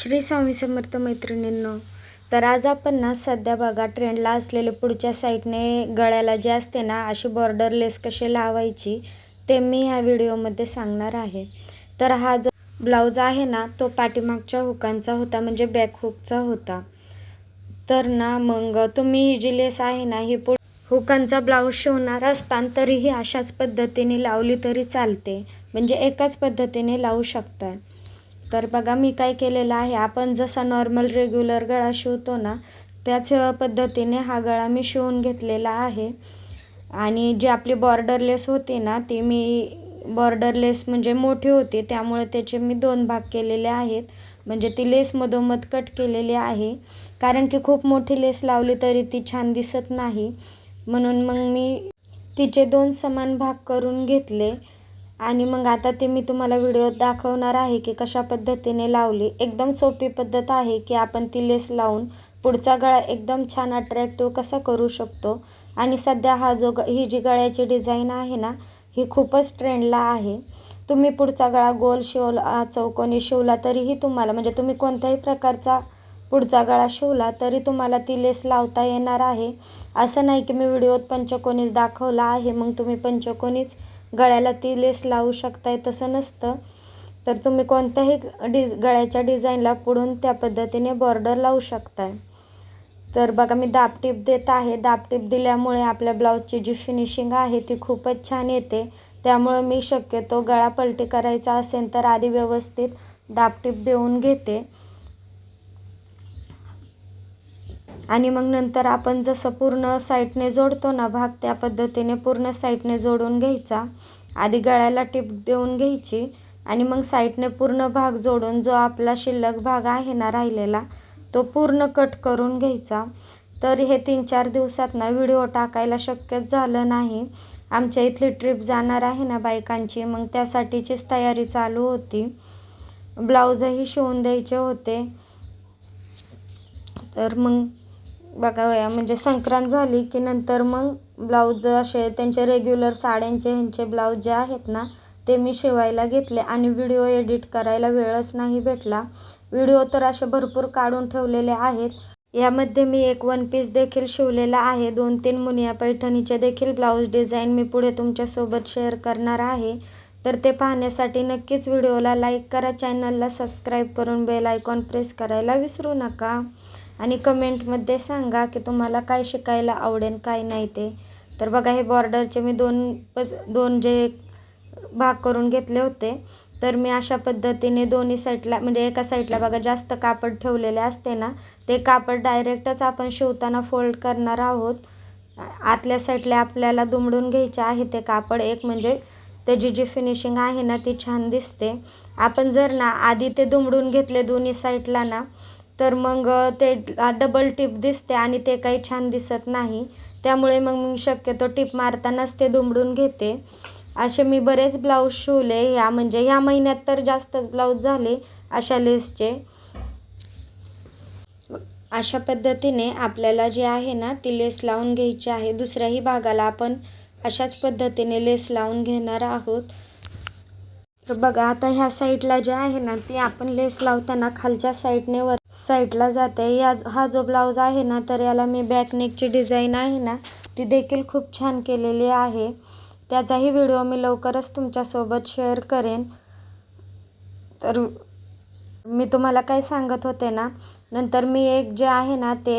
श्री स्वामी समर्थ मैत्रिणींनो, तर आज आपण ना सध्या बघा ट्रेंडला असलेले पुढच्या साईडने गळ्याला जे असते ना अशी बॉर्डर लेस कशी लावायची ते मी ह्या व्हिडिओमध्ये सांगणार आहे। तर हा जो ब्लाऊज आहे ना तो पाठीमागच्या हुकांचा होता, म्हणजे बॅक हुकचा होता। तर ना मग तुम्ही ही जी लेस आहे ना ही हुकांचा ब्लाऊज शिवणार असताना तरीही अशाच पद्धतीने लावली तरी चालते, म्हणजे एकाच पद्धतीने लावू शकता। तर बघा मी काय केलेलं आहे, आपण जसा नॉर्मल रेग्युलर गळा शिवतो ना त्याच पद्धतीने हा गळा मी शिवून घेतलेला आहे। आणि जी आपली बॉर्डर लेस होती ना ती मी बॉर्डर लेस म्हणजे मोठी होती, त्यामुळे त्याचे मी 2 भाग केलेले आहेत, म्हणजे ती लेस मधोमध कट केलेली आहे। कारण की खूप मोठी लेस लावली तरी ती छान दिसत नाही, म्हणून मग मी तिचे 2 समान भाग करून घेतले। आणि मग आता ते मी तुम्हाला व्हिडिओत दाखवणार आहे की कशा पद्धतीने लावली। एकदम सोपी पद्धत आहे की आपण ती लेस लावून पुढचा गळा एकदम छान अट्रॅक्टिव्ह कसा करू शकतो। आणि सध्या ही जी गळ्याची डिझाईन आहे ना ही खूपच ट्रेंडला आहे। तुम्ही पुढचा गळा गोल शिवला, चौकोनी शिवला तरीही तुम्हाला, म्हणजे तुम्ही कोणत्याही प्रकारचा पुढचा गळा शिवला तरी तुम्हाला ती लेस लावता येणार आहे। असं नाही की मी व्हिडिओत पंचकोनीच दाखवला आहे मग तुम्ही पंचकोनीच गळ्याला ती लेस लावू शकताय, तसं नसतं। तर तुम्ही कोणत्याही गळ्याच्या डिझाईनला पुढून त्या पद्धतीने बॉर्डर लावू शकताय। तर बघा मी दाबटीप देत आहे। दाबटीप दिल्यामुळे आपल्या ब्लाऊजची जी फिनिशिंग आहे ती खूपच छान येते, त्यामुळे मी शक्यतो गळा पलटी करायचा असेल तर आधी व्यवस्थित दाबटीप देऊन घेते। आणि मग नंतर आपण जसं पूर्ण साईडने जोडतो ना भाग त्या पद्धतीने पूर्ण साईडने जोडून घ्यायचा। आधी गळ्याला टिप देऊन घ्यायची आणि मग साईडने पूर्ण भाग जोडून जो आपला शिल्लक भाग आहे ना राहिलेला तो पूर्ण कट करून घ्यायचा। तर हे 3-4 दिवसात ना व्हिडिओ टाकायला शक्यच झालं नाही। आमच्या इथली ट्रिप जाणार आहे ना बायकांची, मग त्यासाठीचीच तयारी चालू होती, ब्लाऊजही शिवून द्यायचे होते। तर मग बघा म्हणजे संक्रांत झाली की नंतर मग ब्लाऊज असे त्यांचे रेग्युलर साड्यांचे ह्यांचे ब्लाऊज जे आहेत ना ते मी शिवायला घेतले। आणि व्हिडिओ एडिट करायला वेळच नाही भेटला। व्हिडिओ तर असे भरपूर काढून ठेवलेले आहेत। यामध्ये मी एक वन पीस देखील शिवलेला आहे। 2-3 मुनिया पैठणीचे देखील ब्लाऊज डिझाईन मी पुढे तुमच्यासोबत शेअर करणार आहे। तर ते पाहण्यासाठी नक्कीच व्हिडिओला लाईक करा, चॅनलला सबस्क्राईब करून बेल आयकॉन प्रेस करायला विसरू नका। आणि कमेंटमध्ये सांगा की तुम्हाला काय शिकायला आवडेल काय नाही ते। तर बघा हे बॉर्डरचे मी दोन जे भाग करून घेतले होते, तर मी अशा पद्धतीने दोन्ही साईडला, म्हणजे एका साईडला बघा जास्त कापड ठेवलेले असते ना ते कापड डायरेक्टच आपण शिवताना फोल्ड करणार आहोत। आतल्या साईडला आपल्याला दुमडून घ्यायचे आहे ते कापड, एक म्हणजे त्याची जी फिनिशिंग आहे ना ती छान दिसते। आपण जर ना आधी ते दुमडून घेतले दोन्ही साईडला ना तर मग ते डबल टिप दिसते आणि ते काही छान दिसत नाही, त्यामुळे मग मी शक्यतो टिप मारतानाच ते दुमडून घेते। असे मी बरेच ब्लाऊज शिवले म्हणजे ह्या महिन्यात तर जास्तच ब्लाऊज झाले अशा लेसचे। अशा पद्धतीने आपल्याला जे आहे ना ती लेस लावून घ्यायची आहे। दुसऱ्याही भागाला आपण अशाच पद्धतीने लेस लावून घेणार आहोत। तर बघा आता ह्या साईडला जे आहे ना ती आपण लेस लावताना खालच्या साईडने वर साईडला जाते। हा जो ब्लाऊज आहे ना तर याला मी बॅक नेकची डिझाईन आहे ना ती देखील खूप छान केलेली आहे, त्याचाही व्हिडिओ मी लवकरच तुमच्यासोबत शेअर करेन। तर मी तुम्हाला काय सांगत होते ना, नंतर मी एक जे आहे ना ते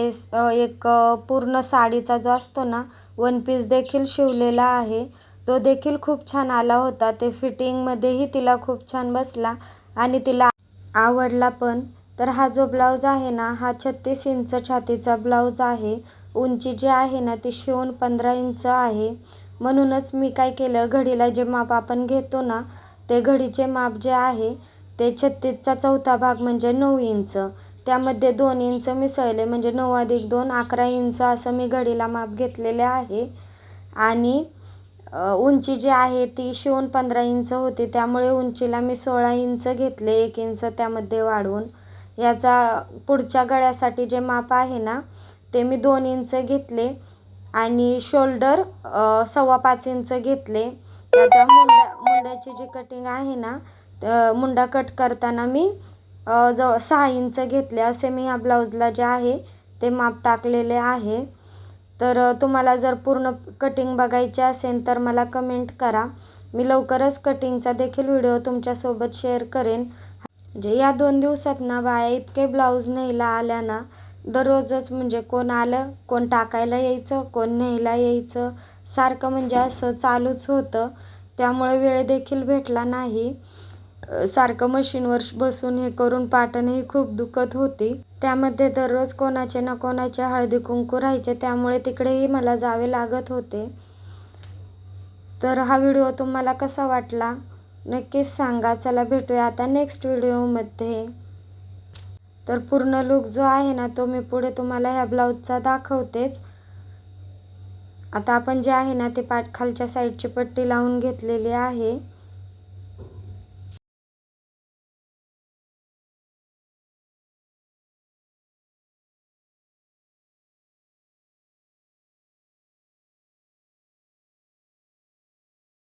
एक पूर्ण साडीचा जो असतो ना वन पीस देखील शिवलेला आहे, तो देखील खूप छान आला होता। ते फिटिंगमध्येही तिला खूप छान बसला आणि तिला आवडला पण। तर हा जो ब्लाऊज आहे ना हा 36 इंच छातीचा ब्लाऊज आहे। उंची जी आहे ना ती शिवून 15 इंच आहे। म्हणूनच मी काय केलं, घडीला जे माप आपण घेतो ना ते घडीचे माप जे आहे ते 36चा चौथा भाग म्हणजे 9 इंच, त्यामध्ये 2 इंच मिसळले म्हणजे 9 + 2 11 इंच असं मी घडीला माप घेतलेले आहे। आणि उंची जी आहे ती शिवून 15 इंच होती, त्यामुळे उंचीला मी 16 इंच घेतले, 1 इंच त्यामध्ये वाढवून। याचा पुढच्या गळ्यासाठी जे माप आहे ना ते मी 2 इंच घेतले आणि शोल्डर 5.25 इंच घेतले। याचा मुंड्याची जी कटिंग आहे ना मुंडा कट करताना मी जवळ 6 इंच घेतले असे मी ह्या ब्लाऊजला जे आहे ते माप टाकलेले आहे. तर तुम्हाला जर पूर्ण कटिंग बघायची असेल तर मला कमेंट करा. मी लवकरच कटिंगचा देखील व्हिडिओ तुमच्यासोबत शेअर करेन. म्हणजे या 2 दिवसात ना बाया इतके ब्लाऊज न्यायला आल्या ना, दररोजच म्हणजे कोण आलं, कोण टाकायला यायचं, कोण न्यायला यायचं, सारखं म्हणजे असं चालूच होतं. त्यामुळे वेळ देखील भेटला नाही. सारखं मशीनवर बसून हे करून पाठणही खूप दुखत होती. त्यामध्ये दररोज कोणाचे ना कोणाचे हळदी कुंकू राहायचे, त्यामुळे तिकडेही मला जावे लागत होते. तर हा व्हिडिओ तुम्हाला कसा वाटला नक्कीच सांगा. चला भेटूया आता नेक्स्ट व्हिडिओमध्ये. तर पूर्ण लूक जो आहे ना तो मी पुढे तुम्हाला ह्या ब्लाऊजचा दाखवतेच. आता आपण जे आहे ना ते खालच्या साईडची पट्टी लावून घेतलेली आहे.